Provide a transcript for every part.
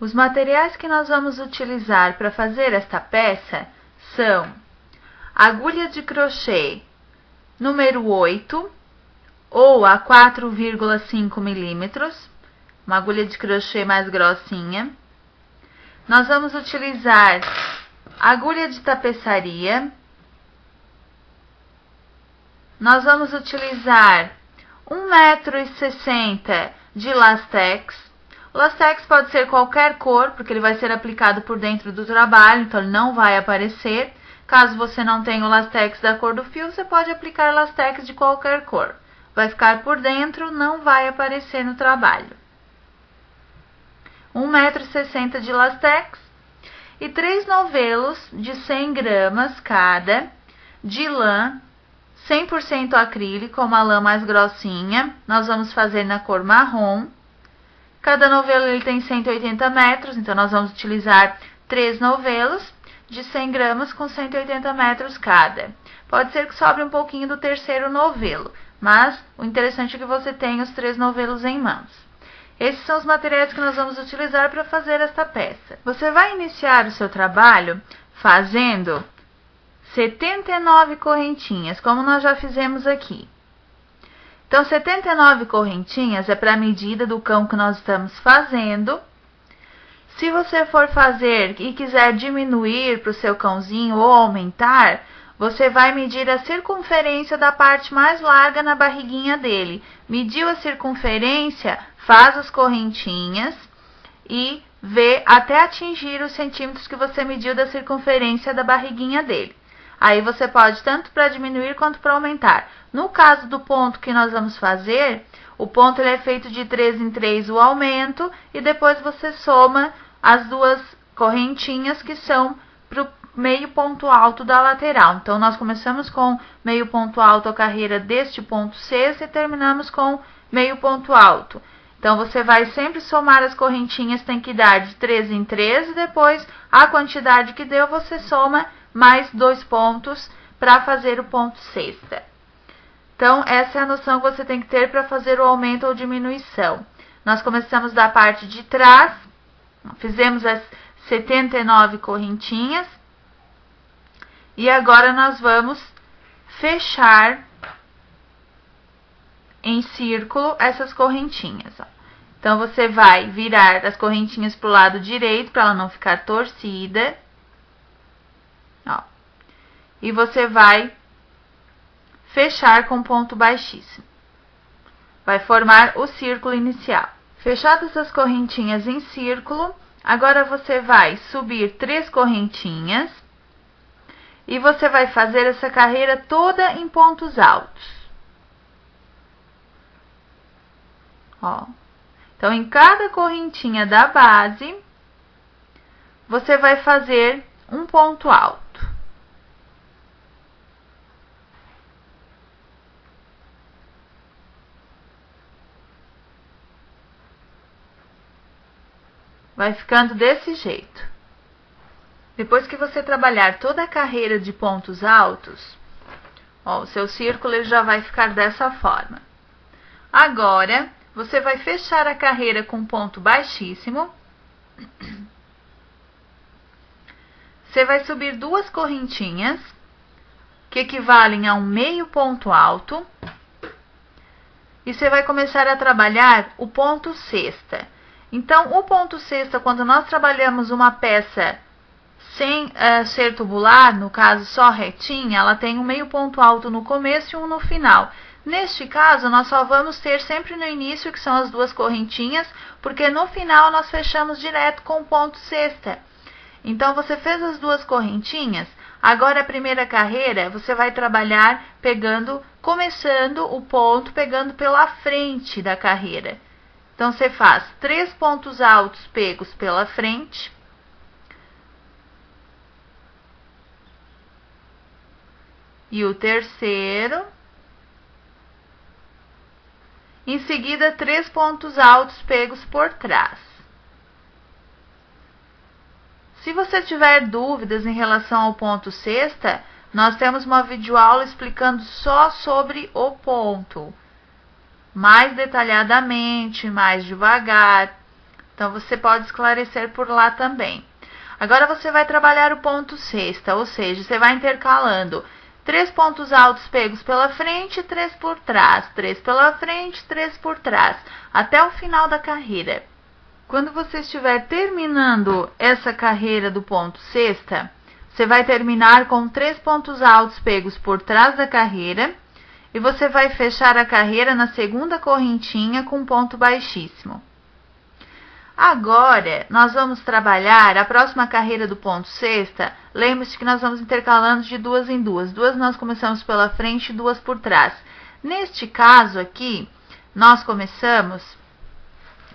Os materiais que nós vamos utilizar para fazer esta peça são agulha de crochê número 8 ou a 4,5 milímetros, uma agulha de crochê mais grossinha. Nós vamos utilizar agulha de tapeçaria. Nós vamos utilizar 1,60 m de lastex. O lastex pode ser qualquer cor, porque ele vai ser aplicado por dentro do trabalho, então ele não vai aparecer. Caso você não tenha o lastex da cor do fio, você pode aplicar lastex de qualquer cor. Vai ficar por dentro, não vai aparecer no trabalho. 1,60 m de lastex e 3 novelos de 100 gramas cada de lã 100% acrílico, uma lã mais grossinha. Nós vamos fazer na cor marrom. Cada novelo ele tem 180 metros, então nós vamos utilizar 3 novelos de 100 gramas com 180 metros cada. Pode ser que sobre um pouquinho do terceiro novelo, mas o interessante é que você tenha os 3 novelos em mãos. Esses são os materiais que nós vamos utilizar para fazer esta peça. Você vai iniciar o seu trabalho fazendo 79 correntinhas, como nós já fizemos aqui. Então, 79 correntinhas é para a medida do cão que nós estamos fazendo. Se você for fazer e quiser diminuir para o seu cãozinho ou aumentar, você vai medir a circunferência da parte mais larga na barriguinha dele. Mediu a circunferência, faz as correntinhas e vê até atingir os centímetros que você mediu da circunferência da barriguinha dele. Aí você pode tanto para diminuir quanto para aumentar. No caso do ponto que nós vamos fazer, o ponto ele é feito de 3 em 3 o aumento e depois você soma as duas correntinhas que são para o meio ponto alto da lateral. Então, nós começamos com meio ponto alto a carreira deste ponto sexto e terminamos com meio ponto alto. Então, você vai sempre somar as correntinhas, tem que dar de 3 em 3 e depois a quantidade que deu você soma mais 2 pontos para fazer o ponto sexta. Então, essa é a noção que você tem que ter para fazer o aumento ou diminuição. Nós começamos da parte de trás, fizemos as 79 correntinhas e agora nós vamos fechar em círculo essas correntinhas. Ó. Então, você vai virar as correntinhas para o lado direito para ela não ficar torcida. Ó. E você vai fechar com ponto baixíssimo. Vai formar o círculo inicial. Fechadas as correntinhas em círculo, agora você vai subir 3 correntinhas e você vai fazer essa carreira toda em pontos altos. Ó. Então, em cada correntinha da base, você vai fazer um ponto alto. Vai ficando desse jeito. Depois que você trabalhar toda a carreira de pontos altos, ó, o seu círculo ele já vai ficar dessa forma. Agora, você vai fechar a carreira com ponto baixíssimo. Você vai subir 2 correntinhas, que equivalem a um meio ponto alto. E você vai começar a trabalhar o ponto sexta. Então, o ponto sexta, quando nós trabalhamos uma peça sem ser tubular, no caso só retinha, ela tem um meio ponto alto no começo e um no final. Neste caso, nós só vamos ter sempre no início, que são as 2 correntinhas, porque no final nós fechamos direto com o ponto sexta. Então, você fez as 2 correntinhas, agora a primeira carreira você vai trabalhar começando o ponto, pegando pela frente da carreira. Então, você faz 3 pontos altos pegos pela frente. E o terceiro. Em seguida, 3 pontos altos pegos por trás. Se você tiver dúvidas em relação ao ponto sexta, nós temos uma videoaula explicando só sobre o ponto. Mais detalhadamente, mais devagar. Então, você pode esclarecer por lá também. Agora, você vai trabalhar o ponto cesta, ou seja, você vai intercalando 3 pontos altos pegos pela frente e 3 por trás, 3 pela frente, 3 por trás, até o final da carreira. Quando você estiver terminando essa carreira do ponto cesta, você vai terminar com 3 pontos altos pegos por trás da carreira e você vai fechar a carreira na segunda correntinha com ponto baixíssimo. Agora, nós vamos trabalhar a próxima carreira do ponto cesta. Lembre-se que nós vamos intercalando de 2 em 2. 2 nós começamos pela frente e 2 por trás. Neste caso aqui, nós começamos,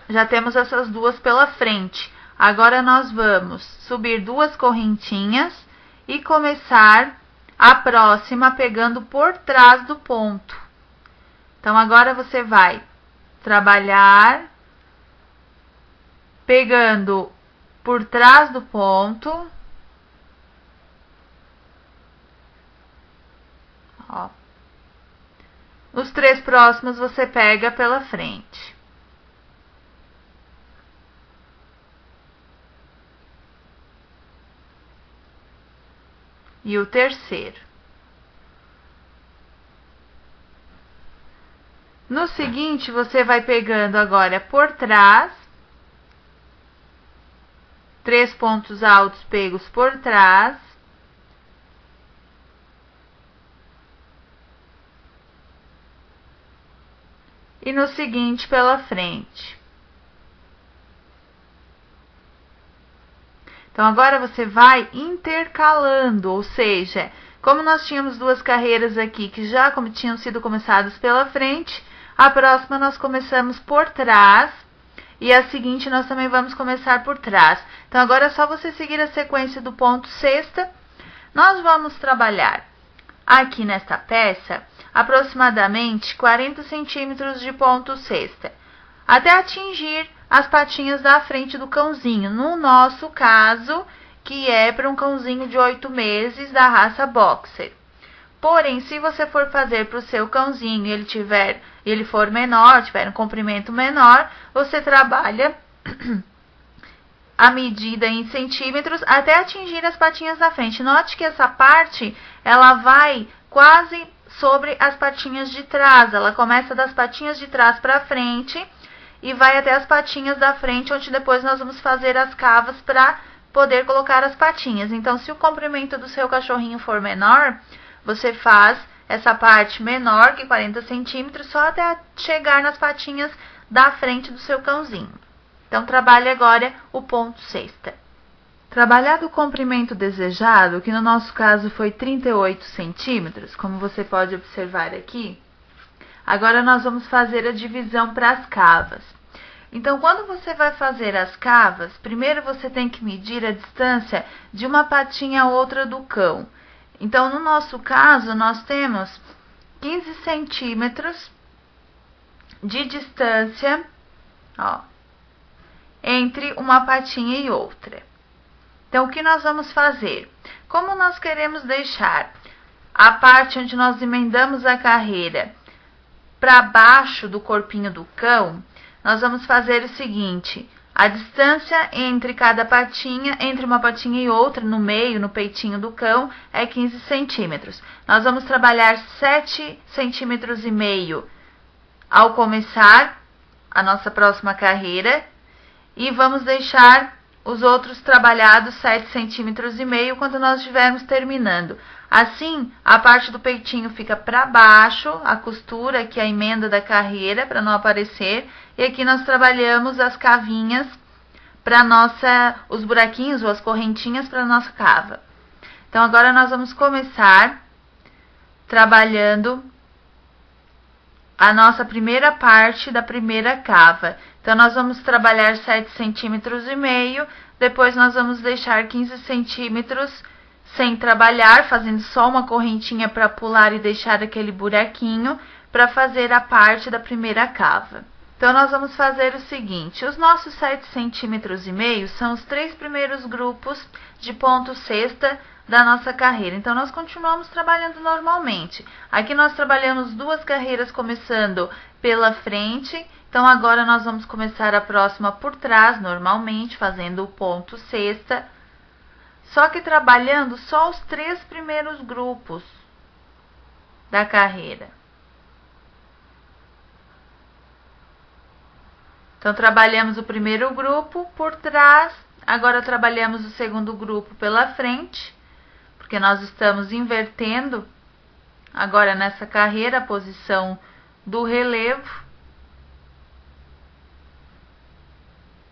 já temos essas 2 pela frente. Agora, nós vamos subir 2 correntinhas e começar a próxima pegando por trás do ponto. Então, agora você vai trabalhar pegando por trás do ponto. Ó. Os 3 próximos você pega pela frente. E o terceiro. No seguinte, você vai pegando agora por trás, 3 pontos altos pegos por trás, e no seguinte pela frente. Então, agora você vai intercalando, ou seja, como nós tínhamos 2 carreiras aqui que já tinham sido começadas pela frente, a próxima nós começamos por trás e a seguinte nós também vamos começar por trás. Então, agora é só você seguir a sequência do ponto cesta. Nós vamos trabalhar aqui nesta peça aproximadamente 40 centímetros de ponto cesta, até atingir as patinhas da frente do cãozinho, no nosso caso, que é para um cãozinho de 8 meses da raça Boxer. Porém, se você for fazer para o seu cãozinho e ele for menor, tiver um comprimento menor, você trabalha a medida em centímetros até atingir as patinhas da frente. Note que essa parte, ela vai quase sobre as patinhas de trás. Ela começa das patinhas de trás para frente e vai até as patinhas da frente, onde depois nós vamos fazer as cavas para poder colocar as patinhas. Então, se o comprimento do seu cachorrinho for menor, você faz essa parte menor que 40 centímetros, só até chegar nas patinhas da frente do seu cãozinho. Então, trabalhe agora o ponto cesta. Trabalhado o comprimento desejado, que no nosso caso foi 38 centímetros, como você pode observar aqui, agora nós vamos fazer a divisão para as cavas. Então, quando você vai fazer as cavas, primeiro você tem que medir a distância de uma patinha a outra do cão. Então, no nosso caso, nós temos 15 centímetros de distância, ó, entre uma patinha e outra. Então, o que nós vamos fazer? Como nós queremos deixar a parte onde nós emendamos a carreira para baixo do corpinho do cão, nós vamos fazer o seguinte: a distância entre cada patinha, entre uma patinha e outra, no meio, no peitinho do cão, é 15 centímetros. Nós vamos trabalhar 7,5 centímetros ao começar a nossa próxima carreira e vamos deixar os outros trabalhados 7,5 centímetros quando nós estivermos terminando. Assim, a parte do peitinho fica para baixo, a costura, que é a emenda da carreira, para não aparecer. E aqui nós trabalhamos as cavinhas para os buraquinhos ou as correntinhas para nossa cava. Então, agora nós vamos começar trabalhando a nossa primeira parte da primeira cava. Então, nós vamos trabalhar 7,5 centímetros, depois nós vamos deixar 15 centímetros sem trabalhar, fazendo só uma correntinha para pular e deixar aquele buraquinho para fazer a parte da primeira cava. Então, nós vamos fazer o seguinte: os nossos 7,5 centímetros são os 3 primeiros grupos de ponto cesta da nossa carreira. Então, nós continuamos trabalhando normalmente. Aqui nós trabalhamos 2 carreiras começando pela frente. Então, Então, agora nós vamos começar a próxima por trás, normalmente, fazendo o ponto cesta, só que trabalhando só os 3 primeiros grupos da carreira. Então, trabalhamos o primeiro grupo por trás, agora trabalhamos o segundo grupo pela frente, porque nós estamos invertendo agora nessa carreira a posição do relevo.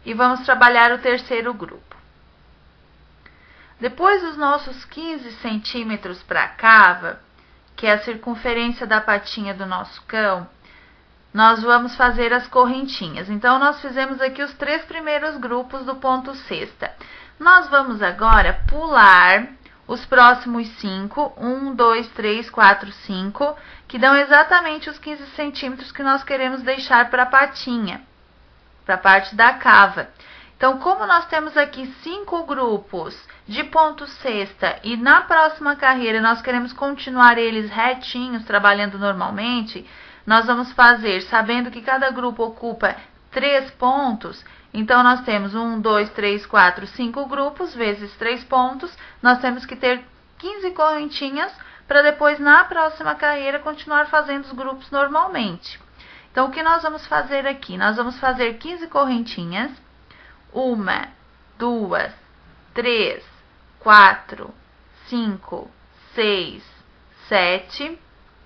E vamos trabalhar o terceiro grupo. Depois dos nossos 15 centímetros para a cava, que é a circunferência da patinha do nosso cão, nós vamos fazer as correntinhas. Então, nós fizemos aqui os 3 primeiros grupos do ponto cesta. Nós vamos agora pular os próximos 5, 1, 2, 3, 4, 5, que dão exatamente os 15 centímetros que nós queremos deixar para a patinha, para a parte da cava. Então, como nós temos aqui 5 grupos de ponto cesta e na próxima carreira nós queremos continuar eles retinhos, trabalhando normalmente, nós vamos fazer, sabendo que cada grupo ocupa 3 pontos, então nós temos 1, 2, 3, 4, 5 grupos, vezes 3 pontos, nós temos que ter 15 correntinhas para depois, na próxima carreira, continuar fazendo os grupos normalmente. Então, o que nós vamos fazer aqui? Nós vamos fazer 15 correntinhas, 1, 2, 3, 4, 5, 6, 7,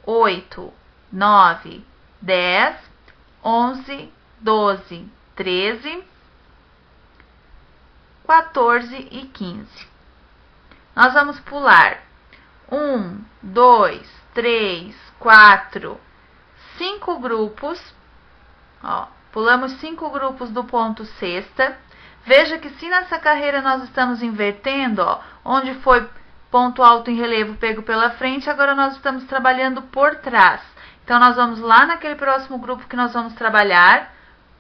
8, 9, 10, 11, 12, 13, 14 e 15. Nós vamos pular 1, 2, 3, 4, 5 grupos, ó, pulamos 5 grupos do ponto cesta. Veja que se nessa carreira nós estamos invertendo, ó, onde foi ponto alto em relevo pego pela frente, agora nós estamos trabalhando por trás. Então, nós vamos lá naquele próximo grupo que nós vamos trabalhar,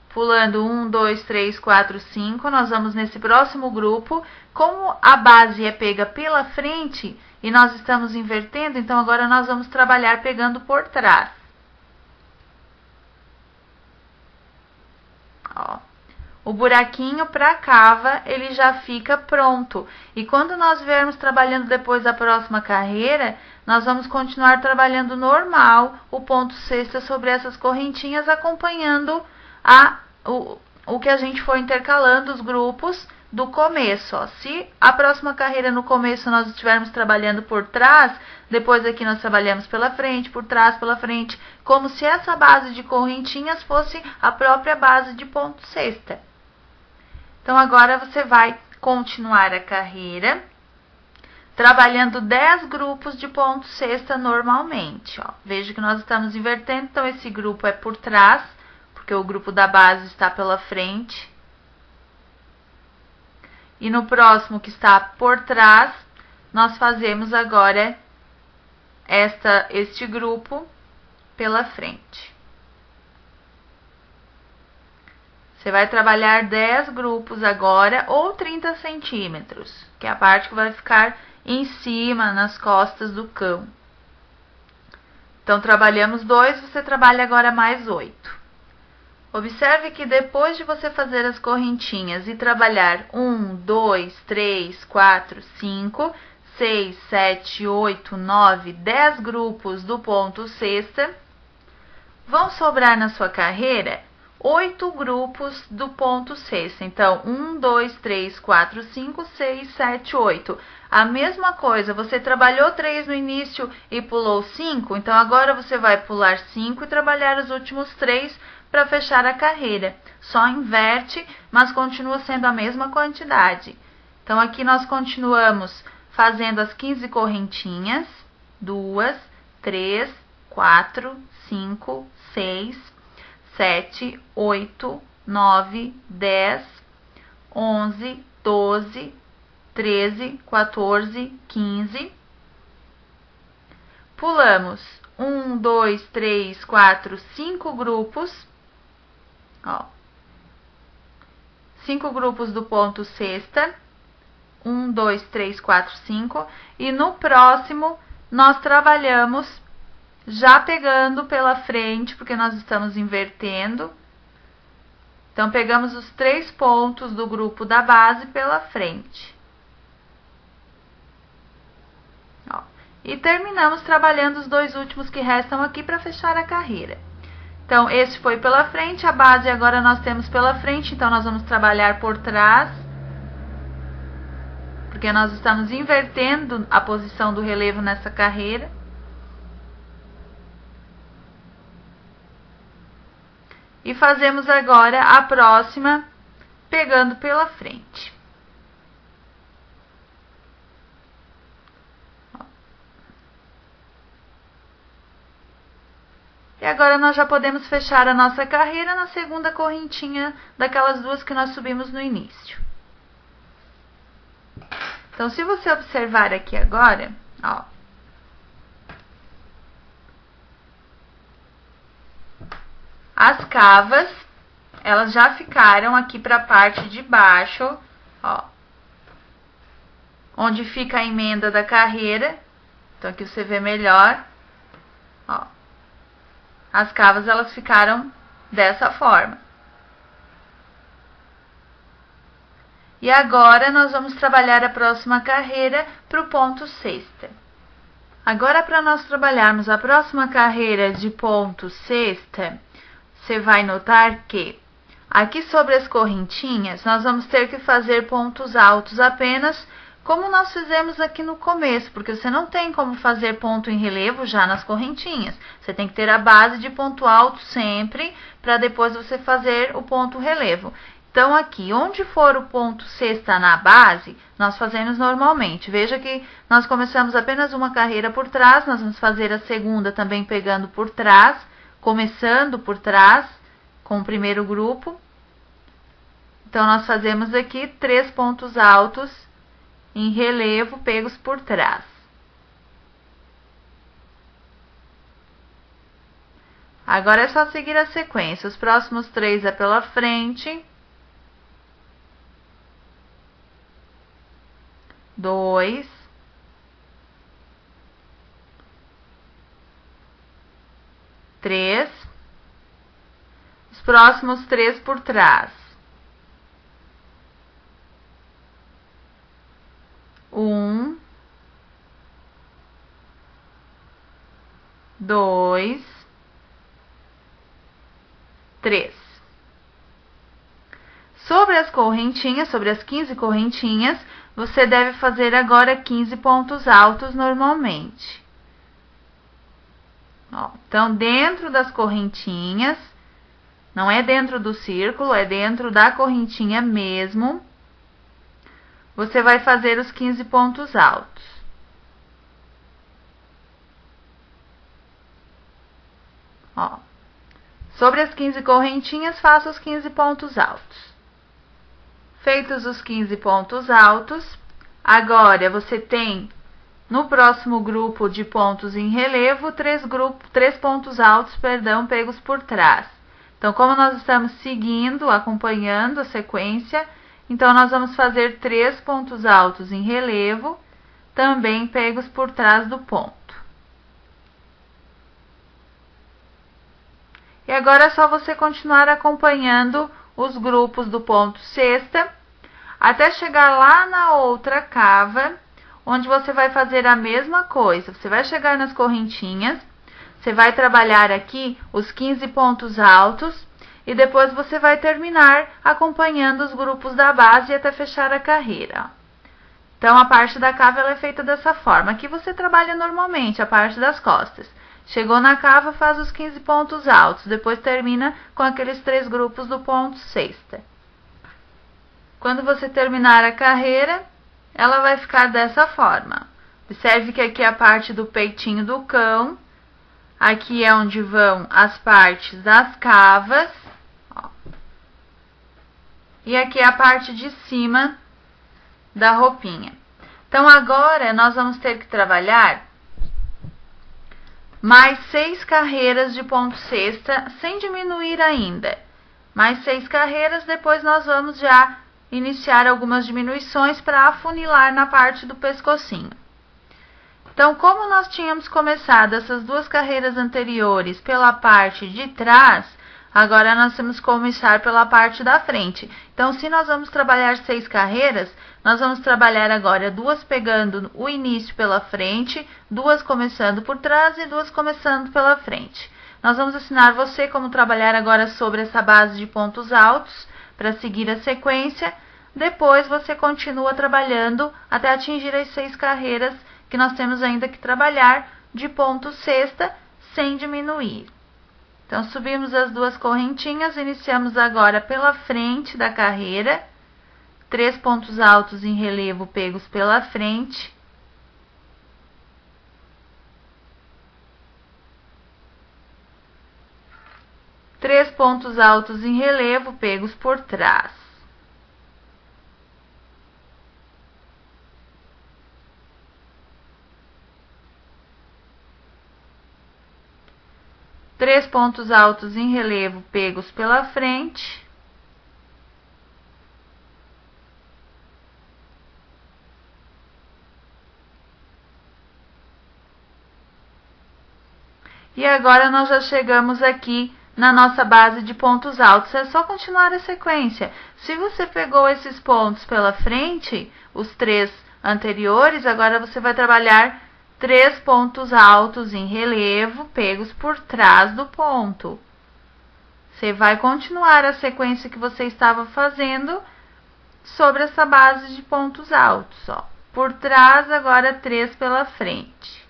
pulando 1, 2, 3, 4, 5, nós vamos nesse próximo grupo. Como a base é pega pela frente e nós estamos invertendo, então agora nós vamos trabalhar pegando por trás. Ó, o buraquinho para a cava, ele já fica pronto. E quando nós viermos trabalhando depois da próxima carreira, nós vamos continuar trabalhando normal o ponto cesta sobre essas correntinhas, acompanhando o que a gente for intercalando os grupos do começo. Ó. Se a próxima carreira no começo nós estivermos trabalhando por trás, depois aqui nós trabalhamos pela frente, por trás, pela frente, como se essa base de correntinhas fosse a própria base de ponto cesta. Então, agora você vai continuar a carreira trabalhando 10 grupos de ponto cesta normalmente. Ó. Veja que nós estamos invertendo, então esse grupo é por trás, porque o grupo da base está pela frente. E no próximo, que está por trás, nós fazemos agora este grupo pela frente. Você vai trabalhar 10 grupos agora, ou 30 centímetros, que é a parte que vai ficar em cima, nas costas do cão. Então, trabalhamos 2, você trabalha agora mais 8. Observe que depois de você fazer as correntinhas e trabalhar 1, 2, 3, 4, 5, 6, 7, 8, 9, 10 grupos do ponto cesta, vão sobrar na sua carreira 8 grupos do ponto cesta. Então, 1, 2, 3, 4, 5, 6, 7, 8. A mesma coisa, você trabalhou 3 no início e pulou 5, então agora você vai pular 5 e trabalhar os últimos 3 para fechar a carreira. Só inverte, mas continua sendo a mesma quantidade. Então, aqui nós continuamos fazendo as 15 correntinhas, 2, 3, 4, 5, 6, 7, 8, 9, 10, 11, 12, 13, 14, 15. Pulamos 1, 2, 3, 4, 5 grupos. Ó, 5 grupos do ponto cesta. 1, 2, 3, 4, 5. E no próximo, nós trabalhamos já pegando pela frente, porque nós estamos invertendo. Então, pegamos os 3 pontos do grupo da base pela frente. Ó, e terminamos trabalhando os 2 últimos que restam aqui para fechar a carreira. Então, esse foi pela frente, a base agora nós temos pela frente, então nós vamos trabalhar por trás, porque nós estamos invertendo a posição do relevo nessa carreira. E fazemos agora a próxima, pegando pela frente. E agora nós já podemos fechar a nossa carreira na segunda correntinha daquelas 2 que nós subimos no início. Então, se você observar aqui agora, ó, as cavas, elas já ficaram aqui para a parte de baixo, ó, onde fica a emenda da carreira. Então, aqui você vê melhor, ó, as cavas, elas ficaram dessa forma. E agora, nós vamos trabalhar a próxima carreira para o ponto sexta. Agora, para nós trabalharmos a próxima carreira de ponto sexta, você vai notar que aqui sobre as correntinhas, nós vamos ter que fazer pontos altos apenas, como nós fizemos aqui no começo, porque você não tem como fazer ponto em relevo já nas correntinhas. Você tem que ter a base de ponto alto sempre, para depois você fazer o ponto relevo. Então, aqui, onde for o ponto sexta na base, nós fazemos normalmente. Veja que nós começamos apenas uma carreira por trás, nós vamos fazer a segunda também pegando por trás, começando por trás com o primeiro grupo. Então, nós fazemos aqui 3 pontos altos em relevo pegos por trás. Agora é só seguir a sequência. Os próximos 3 é pela frente. 2. 3. Os próximos 3 por trás. 1. 2. 3. Sobre as correntinhas, sobre as 15 correntinhas, você deve fazer agora 15 pontos altos normalmente. Ó, então, dentro das correntinhas, não é dentro do círculo, é dentro da correntinha mesmo, você vai fazer os 15 pontos altos. Ó, sobre as 15 correntinhas, faça os 15 pontos altos. Feitos os 15 pontos altos, agora você tem no próximo grupo de pontos em relevo 3 pontos altos, pegos por trás. Então, como nós estamos seguindo, acompanhando a sequência, então nós vamos fazer 3 pontos altos em relevo, também pegos por trás do ponto. E agora é só você continuar acompanhando os grupos do ponto sexta, até chegar lá na outra cava, onde você vai fazer a mesma coisa. Você vai chegar nas correntinhas, você vai trabalhar aqui os 15 pontos altos, e depois você vai terminar acompanhando os grupos da base até fechar a carreira. Então, a parte da cava ela é feita dessa forma. Aqui você trabalha normalmente a parte das costas. Chegou na cava, faz os 15 pontos altos, depois termina com aqueles 3 grupos do ponto sexta. Quando você terminar a carreira, ela vai ficar dessa forma. Observe que aqui é a parte do peitinho do cão, aqui é onde vão as partes das cavas, ó, e aqui é a parte de cima da roupinha. Então, agora, nós vamos ter que trabalhar mais 6 carreiras de ponto sexta, sem diminuir ainda. Mais 6 carreiras, depois nós vamos já iniciar algumas diminuições para afunilar na parte do pescocinho. Então, como nós tínhamos começado essas 2 carreiras anteriores pela parte de trás, Agora, nós temos que começar pela parte da frente. Então, se nós vamos trabalhar 6 carreiras, nós vamos trabalhar agora 2 pegando o início pela frente, 2 começando por trás e 2 começando pela frente. Nós vamos ensinar você como trabalhar agora sobre essa base de pontos altos para seguir a sequência. Depois, você continua trabalhando até atingir as 6 carreiras que nós temos ainda que trabalhar de ponto sexta sem diminuir. Então, subimos as 2 correntinhas, iniciamos agora pela frente da carreira, 3 pontos altos em relevo pegos pela frente. Três pontos altos em relevo pegos por trás. Três pontos altos em relevo pegos pela frente. E agora nós já chegamos aqui na nossa base de pontos altos. É só continuar a sequência. Se você pegou esses pontos pela frente, os 3 anteriores, agora você vai trabalhar 3 pontos altos em relevo pegos por trás do ponto. Você vai continuar a sequência que você estava fazendo sobre essa base de pontos altos, ó. Por trás, agora 3 pela frente.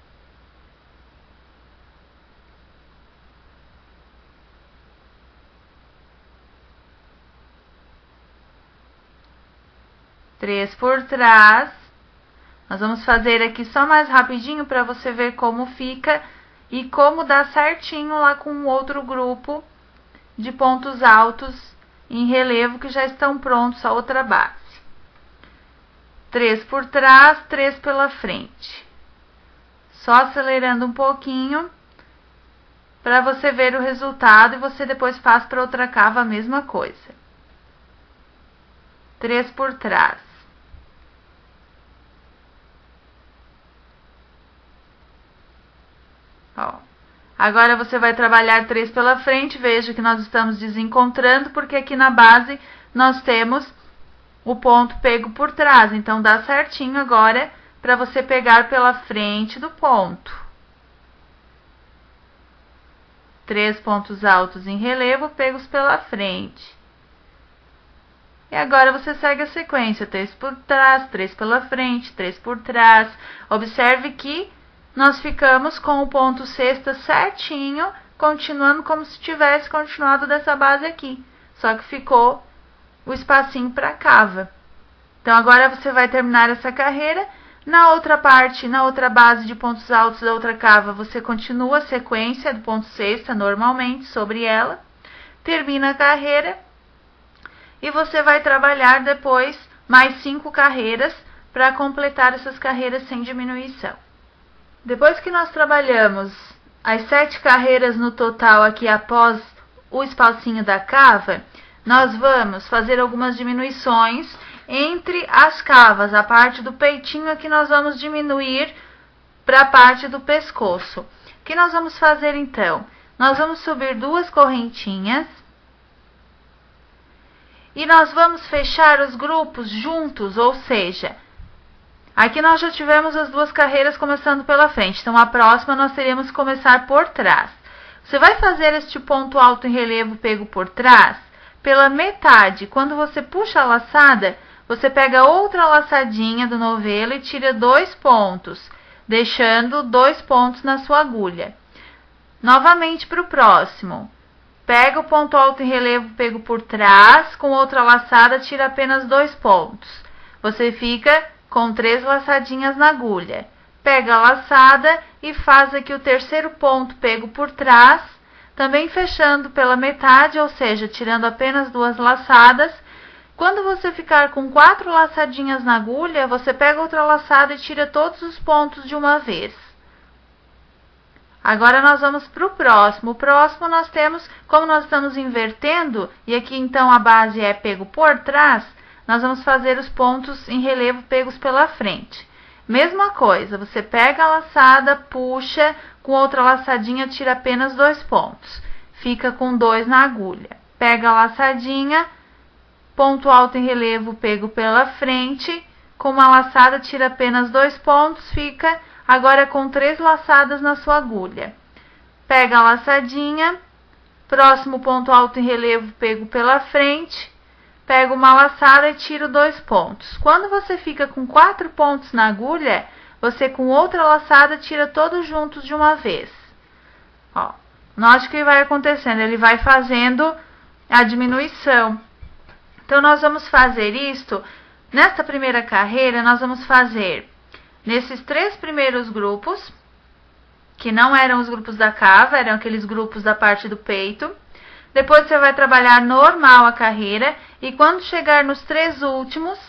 Três por trás. Nós vamos fazer aqui só mais rapidinho para você ver como fica e como dá certinho lá com o outro grupo de pontos altos em relevo que já estão prontos a outra base. 3 por trás, 3 pela frente. Só acelerando um pouquinho para você ver o resultado e você depois faz para outra cava a mesma coisa. 3 por trás. Ó, agora você vai trabalhar 3 pela frente. Veja que nós estamos desencontrando, porque aqui na base nós temos o ponto pego por trás. Então, dá certinho agora para você pegar pela frente do ponto. 3 pontos altos em relevo pegos pela frente. E agora você segue a sequência. 3 por trás, 3 pela frente, 3 por trás. Observe que nós ficamos com o ponto sexta certinho, continuando como se tivesse continuado dessa base aqui. Só que ficou o espacinho para cava. Então, agora você vai terminar essa carreira. Na outra parte, na outra base de pontos altos da outra cava, você continua a sequência do ponto sexta normalmente sobre ela. Termina a carreira. E você vai trabalhar depois mais 5 carreiras para completar essas carreiras sem diminuição. Depois que nós trabalhamos as 7 carreiras no total aqui após o espacinho da cava, nós vamos fazer algumas diminuições entre as cavas. A parte do peitinho aqui nós vamos diminuir para a parte do pescoço. O que nós vamos fazer então? Nós vamos subir 2 correntinhas. E nós vamos fechar os grupos juntos, ou seja, aqui nós já tivemos as 2 carreiras começando pela frente. Então, a próxima nós teríamos que começar por trás. Você vai fazer este ponto alto em relevo pego por trás pela metade. Quando você puxa a laçada, você pega outra laçadinha do novelo e tira 2 pontos, deixando 2 pontos na sua agulha. Novamente para o próximo. Pega o ponto alto em relevo pego por trás, com outra laçada, tira apenas 2 pontos. Você fica com 3 laçadinhas na agulha. Pega a laçada e faz aqui o terceiro ponto pego por trás, também fechando pela metade, ou seja, tirando apenas 2 laçadas. Quando você ficar com 4 laçadinhas na agulha, você pega outra laçada e tira todos os pontos de uma vez. Agora, nós vamos para o próximo. O próximo nós temos, como nós estamos invertendo, e aqui então a base é pego por trás, nós vamos fazer os pontos em relevo pegos pela frente. Mesma coisa, você pega a laçada, puxa, com outra laçadinha, tira apenas 2 pontos. fica com 2 na agulha. Pega a laçadinha, ponto alto em relevo pego pela frente, com uma laçada tira apenas 2 pontos, fica agora com 3 laçadas na sua agulha. Pega a laçadinha, próximo ponto alto em relevo pego pela frente, pego uma laçada e tiro 2 pontos. Quando você fica com 4 pontos na agulha, você com outra laçada tira todos juntos de uma vez. Ó, note o que vai acontecendo, ele vai fazendo a diminuição. Então, nós vamos fazer isto, nesta primeira carreira, nós vamos fazer nesses 3 primeiros grupos, que não eram os grupos da cava, eram aqueles grupos da parte do peito. Depois você vai trabalhar normal a carreira, e quando chegar nos 3 últimos,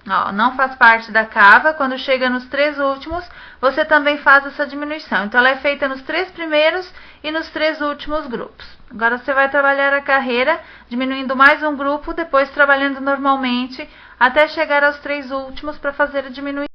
ó, não faz parte da cava, quando chega nos 3 últimos, você também faz essa diminuição. Então, ela é feita nos 3 primeiros e nos 3 últimos grupos. Agora, você vai trabalhar a carreira, diminuindo mais um grupo, depois trabalhando normalmente, até chegar aos 3 últimos para fazer a diminuição.